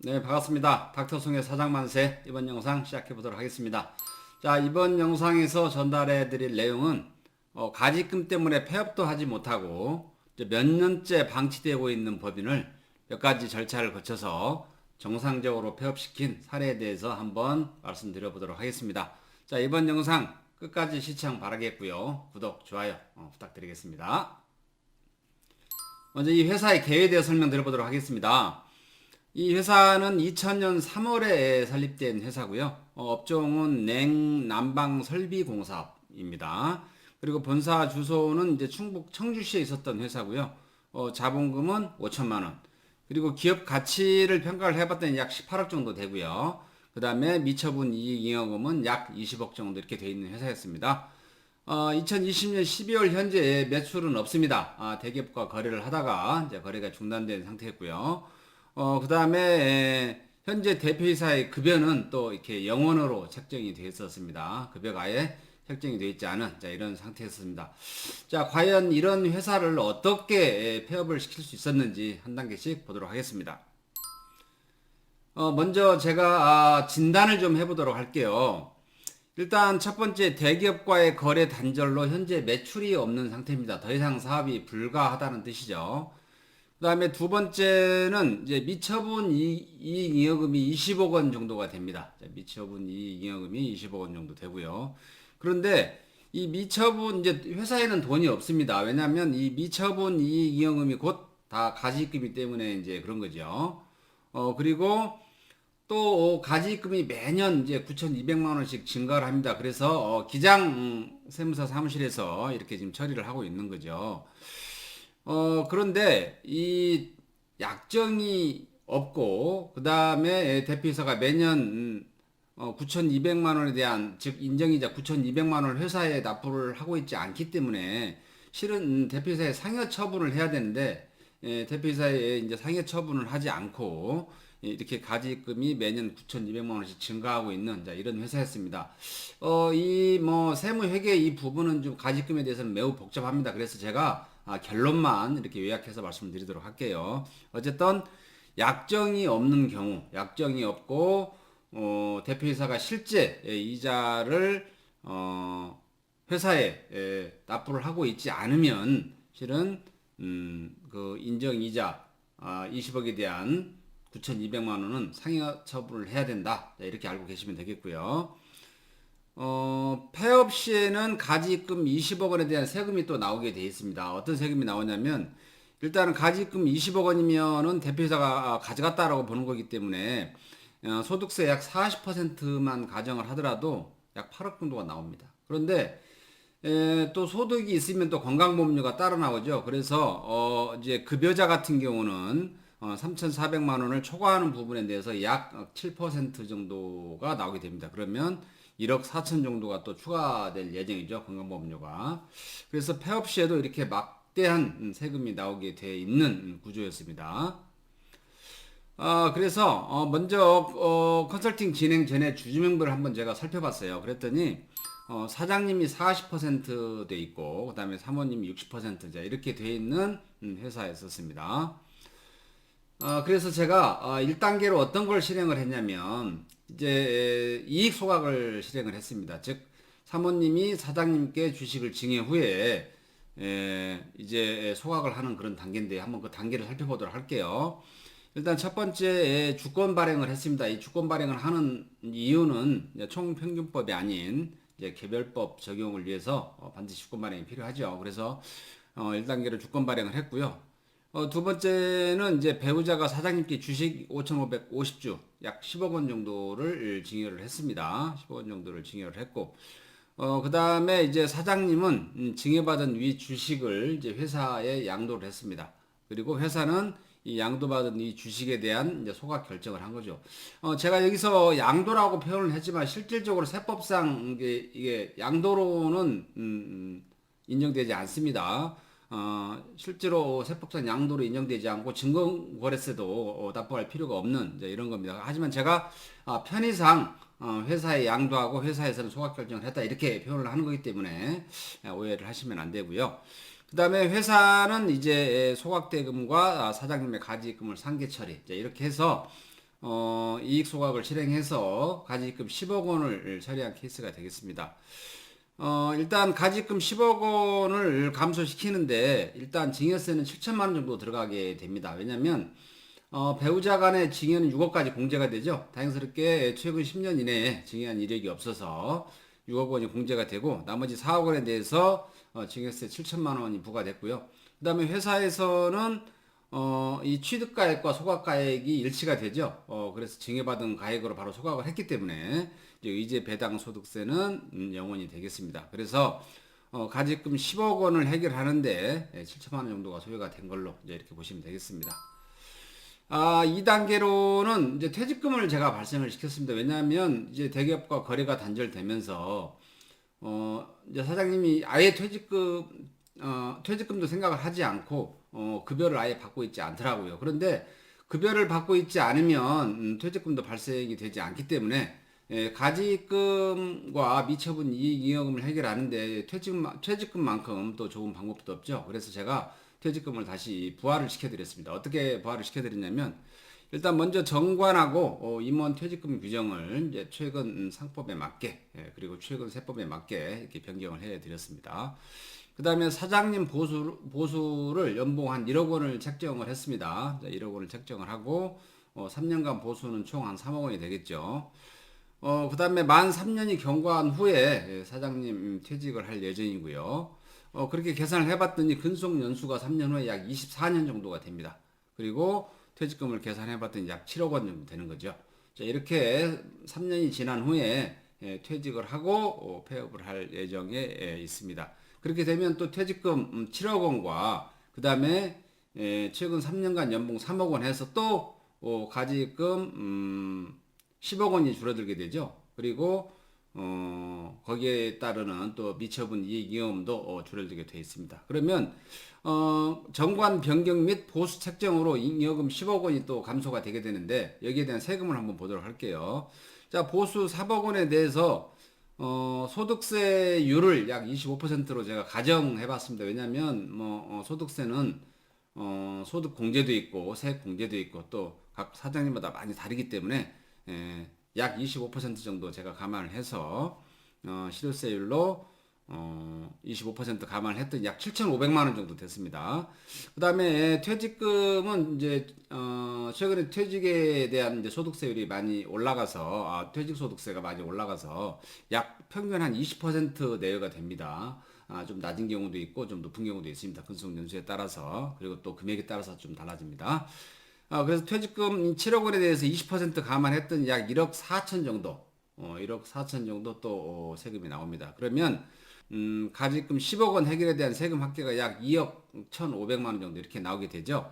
네, 반갑습니다. 닥터송의 사장만세. 이번 영상 시작해 보도록 하겠습니다. 자, 이번 영상에서 전달해 드릴 내용은 가직금 때문에 폐업도 하지 못하고 이제 몇 년째 방치되고 있는 법인을 몇 가지 절차를 거쳐서 정상적으로 폐업시킨 사례에 대해서 한번 말씀드려 보도록 하겠습니다. 자, 이번 영상 끝까지 시청 바라겠고요. 구독, 좋아요 부탁드리겠습니다. 먼저 이 회사의 계획에 대해 설명드려 보도록 하겠습니다. 이 회사는 2000년 3월에 설립된 회사고요. 업종은 냉난방 설비 공사입니다. 그리고 본사 주소는 이제 충북 청주시에 있었던 회사고요. 자본금은 5천만 원. 그리고 기업 가치를 평가를 해봤더니 약 18억 정도 되고요. 그 다음에 미처분 이익 잉여금은 약 20억 정도 이렇게 되어 있는 회사였습니다. 2020년 12월 현재 매출은 없습니다. 대기업과 거래를 하다가 이제 거래가 중단된 상태였고요. 그 다음에 현재 대표이사의 급여는 또 이렇게 영원으로 책정이 되어 있었습니다. 급여가 아예 책정이 되어 있지 않은 이런 상태였습니다. 자, 과연 이런 회사를 어떻게 폐업을 시킬 수 있었는지 한 단계씩 보도록 하겠습니다. 먼저 제가 진단을 좀 해보도록 할게요. 일단 첫 번째 대기업과의 거래 단절로 현재 매출이 없는 상태입니다. 더 이상 사업이 불가하다는 뜻이죠. 그 다음에 두 번째는 이제 미처분 이익 잉여금이 20억 원 정도가 됩니다. 미처분 이익 잉여금이 20억 원 정도 되고요. 그런데 이 미처분 이제 회사에는 돈이 없습니다. 왜냐하면 이 미처분 이익 잉여금이 곧 다 가지입금이기 때문에 이제 그런 거죠. 그리고 또 가지입금이 매년 이제 9,200만 원씩 증가를 합니다. 그래서 기장 세무사 사무실에서 이렇게 지금 처리를 하고 있는 거죠. 그런데 이 약정이 없고 그 다음에 대표이사가 매년 9,200만 원에 대한 즉 인정이자 9,200만 원을 회사에 납부를 하고 있지 않기 때문에 실은 대표이사에 상여 처분을 해야 되는데 대표이사에 이제 상여 처분을 하지 않고 이렇게 가지입금이 매년 9,200만 원씩 증가하고 있는 이런 회사였습니다. 이 뭐 세무회계 이 부분은 좀 가지입금에 대해서는 매우 복잡합니다. 그래서 제가 결론만 이렇게 요약해서 말씀드리도록 할게요. 어쨌든 약정이 없는 경우, 약정이 없고 대표이사가 실제 이자를 회사에 납부를 하고 있지 않으면 실은 그 인정이자 20억에 대한 9,200만 원은 상여 처분을 해야 된다. 이렇게 알고 계시면 되겠고요. 폐업 시에는 가지입금 20억 원에 대한 세금이 또 나오게 되어 있습니다. 어떤 세금이 나오냐면 일단은 가지입금 20억 원이면은 대표이사가 가져갔다라고 보는 거기 때문에 소득세 약 40%만 가정을 하더라도 약 8억 정도가 나옵니다. 그런데 또 소득이 있으면 또 건강보험료가 따라 나오죠. 그래서 이제 급여자 같은 경우는 3,400만 원을 초과하는 부분에 대해서 약 7% 정도가 나오게 됩니다. 그러면 1억 4천 정도가 또 추가될 예정이죠. 건강보험료가. 그래서 폐업 시에도 이렇게 막대한 세금이 나오게 돼 있는 구조였습니다. 그래서 먼저 컨설팅 진행 전에 주주명부를 한번 제가 살펴봤어요. 그랬더니 사장님이 40%돼 있고 그 다음에 사모님이 60% 이렇게 돼 있는 회사였었습니다. 그래서 제가 1단계로 어떤 걸 실행을 했냐면 이제 이익 소각을 실행을 했습니다. 즉 사모님이 사장님께 주식을 증여 후에 이제 소각을 하는 그런 단계인데 한번 그 단계를 살펴보도록 할게요. 일단 첫 번째 주권 발행을 했습니다. 이 주권 발행을 하는 이유는 총평균법이 아닌 이제 개별법 적용을 위해서 반드시 주권 발행이 필요하죠. 그래서 1단계로 주권 발행을 했고요. 두 번째는 이제 배우자가 사장님께 주식 5,550주 약 10억 원 정도를 증여를 했습니다. 10억 원 정도를 증여를 했고, 그 다음에 이제 사장님은 증여받은 위 주식을 이제 회사에 양도를 했습니다. 그리고 회사는 이 양도받은 이 주식에 대한 이제 소각 결정을 한 거죠. 제가 여기서 양도라고 표현을 했지만 실질적으로 세법상 이게 양도로는 인정되지 않습니다. 실제로 세법상 양도로 인정되지 않고 증권거래세도 납부할 필요가 없는 이런 겁니다. 하지만 제가 편의상 회사에 양도하고 회사에서는 소각 결정을 했다 이렇게 표현을 하는 거기 때문에 오해를 하시면 안 되고요. 그 다음에 회사는 이제 소각대금과 사장님의 가지입금을 상계 처리 이렇게 해서 이익 소각을 실행해서 가지금 10억 원을 처리한 케이스가 되겠습니다. 일단 가지금 10억 원을 감소시키는데 일단 증여세는 7천만 원 정도 들어가게 됩니다. 왜냐면 배우자 간의 증여는 6억까지 공제가 되죠. 다행스럽게 최근 10년 이내에 증여한 이력이 없어서 6억 원이 공제가 되고 나머지 4억 원에 대해서 증여세 7천만 원이 부과됐고요. 그 다음에 회사에서는 이 취득가액과 소각가액이 일치가 되죠. 그래서 증여받은 가액으로 바로 소각을 했기 때문에 이제 의제 배당 소득세는 영원히 되겠습니다. 그래서 가지금 10억 원을 해결하는데 7천만 원 정도가 소요가 된 걸로 이제 이렇게 보시면 되겠습니다. 2단계로는 이제 퇴직금을 제가 발생을 시켰습니다. 왜냐하면 이제 대기업과 거래가 단절되면서 이제 사장님이 아예 퇴직금도 생각을 하지 않고 급여를 아예 받고 있지 않더라고요. 그런데 급여를 받고 있지 않으면 퇴직금도 발생이 되지 않기 때문에 가지금과 미처분 이익잉여금을 해결하는데 퇴직금만큼 또 좋은 방법도 없죠. 그래서 제가 퇴직금을 다시 부활을 시켜드렸습니다. 어떻게 부활을 시켜드렸냐면 일단 먼저 정관하고 임원 퇴직금 규정을 이제 최근 상법에 맞게 그리고 최근 세법에 맞게 이렇게 변경을 해드렸습니다. 그 다음에 사장님 보수를 연봉 한 1억 원을 책정을 했습니다. 1억 원을 책정을 하고 3년간 보수는 총 한 3억 원이 되겠죠. 그 다음에 만 3년이 경과한 후에 사장님 퇴직을 할 예정이고요. 그렇게 계산을 해봤더니 근속 연수가 3년 후에 약 24년 정도가 됩니다. 그리고 퇴직금을 계산해봤더니 약 7억 원 정도 되는 거죠. 자, 이렇게 3년이 지난 후에 퇴직을 하고 폐업을 할 예정에 있습니다. 그렇게 되면 또 퇴직금 7억 원과 그 다음에 최근 3년간 연봉 3억 원 해서 또 가지금 10억 원이 줄어들게 되죠. 그리고 거기에 따르는 또 미처분 이익잉여금도 줄어들게 되어 있습니다. 그러면 정관 변경 및 보수 책정으로 잉여금 10억 원이 또 감소가 되게 되는데 여기에 대한 세금을 한번 보도록 할게요. 자, 보수 4억 원에 대해서 소득세율을 약 25%로 제가 가정해 봤습니다. 왜냐하면 소득세는 소득 공제도 있고 세액 공제도 있고 또 각 사장님마다 많이 다르기 때문에 약 25% 정도 제가 감안을 해서 실효세율로 25% 감안을 했더니 약 7,500만 원 정도 됐습니다. 그 다음에 퇴직금은 이제 최근에 퇴직에 대한 이제 소득세율이 많이 올라가서 퇴직 소득세가 많이 올라가서 약 평균 한 20% 내외가 됩니다. 좀 낮은 경우도 있고 좀 높은 경우도 있습니다. 근속 연수에 따라서 그리고 또 금액에 따라서 좀 달라집니다. 그래서 퇴직금 7억 원에 대해서 20% 감안했더니 약 1억 4천 정도, 1억 4천 정도 또 세금이 나옵니다. 그러면 가지금 10억 원 해결에 대한 세금 합계가 약 2억 1,500만 원 정도 이렇게 나오게 되죠.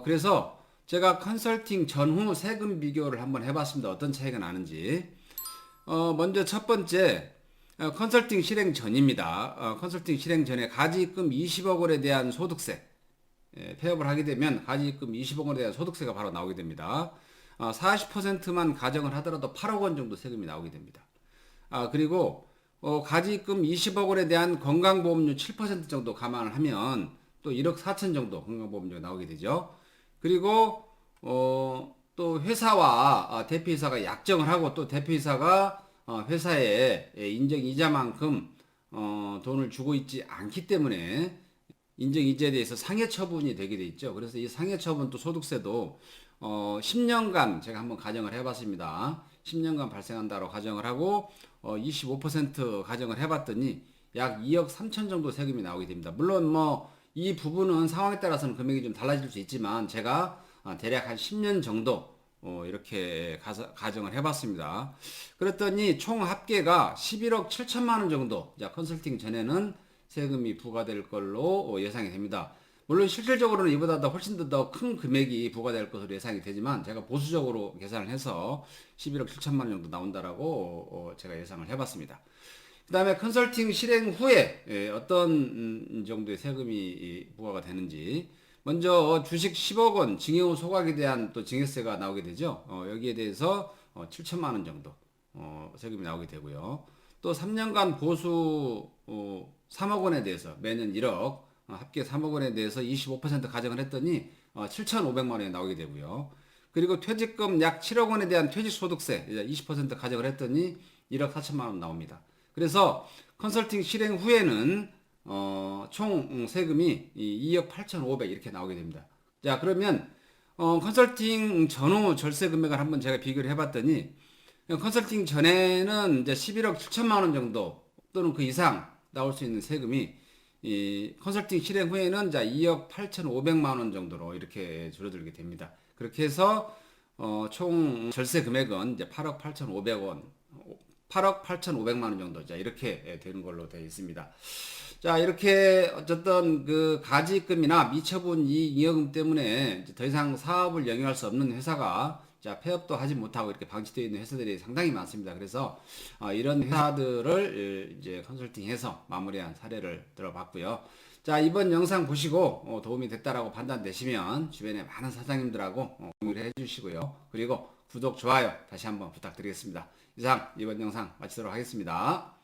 그래서 제가 컨설팅 전후 세금 비교를 한번 해봤습니다. 어떤 차이가 나는지. 먼저 첫 번째 컨설팅 실행 전입니다. 컨설팅 실행 전에 가지금 20억 원에 대한 소득세. 폐업을 하게 되면 가지금 20억 원에 대한 소득세가 바로 나오게 됩니다. 40%만 가정을 하더라도 8억 원 정도 세금이 나오게 됩니다. 그리고 가지금 20억 원에 대한 건강보험료 7% 정도 감안을 하면 또 1억 4천 정도 건강보험료가 나오게 되죠. 그리고 또 회사와 대표이사가 약정을 하고 또 대표이사가 회사에 인정이자만큼 돈을 주고 있지 않기 때문에 인정이자에 대해서 상해처분이 되게 돼 있죠. 그래서 이 상해처분 또 소득세도 10년간 제가 한번 가정을 해봤습니다. 10년간 발생한다고 가정을 하고 25% 가정을 해봤더니 약 2억 3천 정도 세금이 나오게 됩니다. 물론 이 부분은 상황에 따라서는 금액이 좀 달라질 수 있지만 제가 대략 한 10년 정도 이렇게 가정을 해봤습니다. 그랬더니 총 합계가 11억 7천만 원 정도 컨설팅 전에는 세금이 부과될 걸로 예상이 됩니다. 물론 실질적으로는 이보다 훨씬 더 큰 금액이 부과될 것으로 예상이 되지만 제가 보수적으로 계산을 해서 11억 7천만 원 정도 나온다라고 제가 예상을 해봤습니다. 그 다음에 컨설팅 실행 후에 어떤 정도의 세금이 부과가 되는지 먼저 주식 10억 원 증여 후 소각에 대한 또 증여세가 나오게 되죠. 여기에 대해서 7천만 원 정도 세금이 나오게 되고요. 또 3년간 보수 3억 원에 대해서 매년 1억 합계 3억 원에 대해서 25% 가정을 했더니 7,500만 원이 나오게 되고요. 그리고 퇴직금 약 7억 원에 대한 퇴직소득세 이제 20% 가져을 했더니 1억 4천만 원 나옵니다. 그래서 컨설팅 실행 후에는 총 세금이 2억 8,500 이렇게 나오게 됩니다. 자, 그러면 컨설팅 전후 절세 금액을 한번 제가 비교를 해봤더니 컨설팅 전에는 이제 11억 7천만 원 정도 또는 그 이상 나올 수 있는 세금이 이 컨설팅 실행 후에는 이제 2억 8,500만 원 정도로 이렇게 줄어들게 됩니다. 그렇게 해서 총 절세 금액은 이제 8억 8,500원, 8억 8,500만 원 정도 자 이렇게 되는 걸로 되어 있습니다. 자, 이렇게 어쨌든 그 가지입금이나 미처분 이익잉여금 때문에 이제 더 이상 사업을 영위할 수 없는 회사가 자, 폐업도 하지 못하고 이렇게 방치되어 있는 회사들이 상당히 많습니다. 그래서 이런 회사들을 이제 컨설팅해서 마무리한 사례를 들어봤고요. 자, 이번 영상 보시고 도움이 됐다라고 판단되시면 주변에 많은 사장님들하고 공유를 해주시고요. 그리고 구독, 좋아요 다시 한번 부탁드리겠습니다. 이상 이번 영상 마치도록 하겠습니다.